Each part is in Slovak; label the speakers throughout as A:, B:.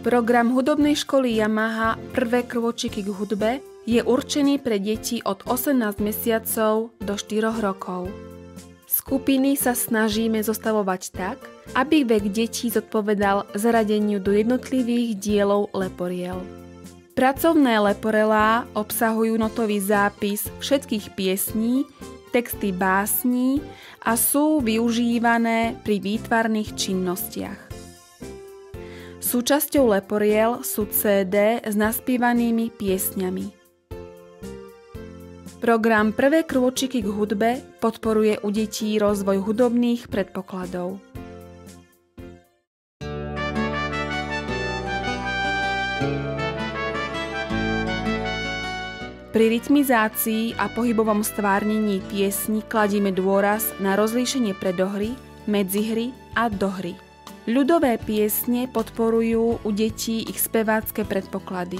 A: Program hudobnej školy Yamaha Prvé krôčiky k hudbe je určený pre deti od 18 mesiacov do 4 rokov. Skupiny sa snažíme zostavovať tak, aby vek detí zodpovedal zaradeniu do jednotlivých dielov leporiel. Pracovné leporelá obsahujú notový zápis všetkých piesní, texty básní a sú využívané pri výtvarných činnostiach. Súčasťou leporiel sú CD s naspievanými piesňami. Program Prvé krôčiky k hudbe podporuje u detí rozvoj hudobných predpokladov. Pri rytmizácii a pohybovom stvárnení piesni kladieme dôraz na rozlíšenie predohry, medzihry a dohry. Ľudové piesne podporujú u detí ich spevácké predpoklady.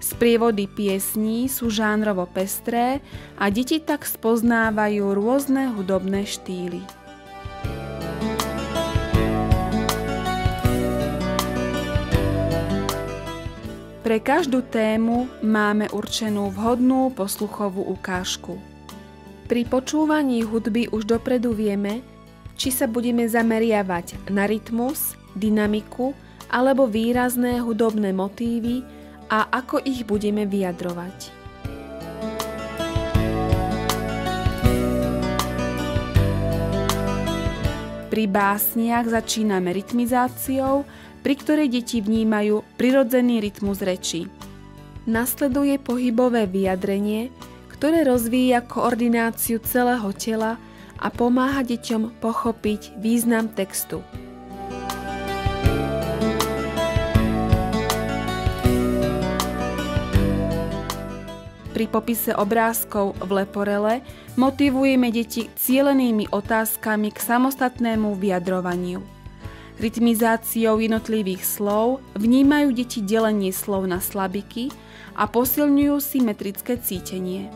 A: Sprievody piesní sú žánrovo pestré a deti tak spoznávajú rôzne hudobné štýly. Pre každú tému máme určenú vhodnú posluchovú ukážku. Pri počúvaní hudby už dopredu vieme, či sa budeme zameriavať na rytmus, dynamiku alebo výrazné hudobné motívy a ako ich budeme vyjadrovať. Pri básniach začíname rytmizáciou, pri ktorej deti vnímajú prirodzený rytmus reči. Nasleduje pohybové vyjadrenie, ktoré rozvíja koordináciu celého tela a pomáha deťom pochopiť význam textu. Pri popise obrázkov v leporele motivujeme deti cielenými otázkami k samostatnému vyjadrovaniu. Rytmizáciou jednotlivých slov vnímajú deti delenie slov na slabiky a posilňujú si metrické cítenie.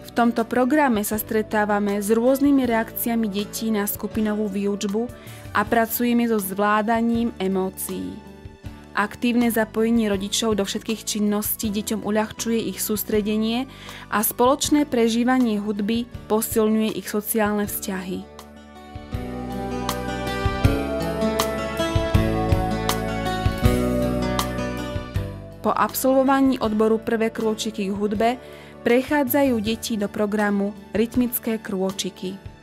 A: V tomto programe sa stretávame s rôznymi reakciami detí na skupinovú výučbu a pracujeme so zvládaním emócií. Aktívne zapojenie rodičov do všetkých činností deťom uľahčuje ich sústredenie a spoločné prežívanie hudby posilňuje ich sociálne vzťahy. Po absolvovaní odboru Prvé krôčiky k hudbe prechádzajú deti do programu Rytmické krôčiky.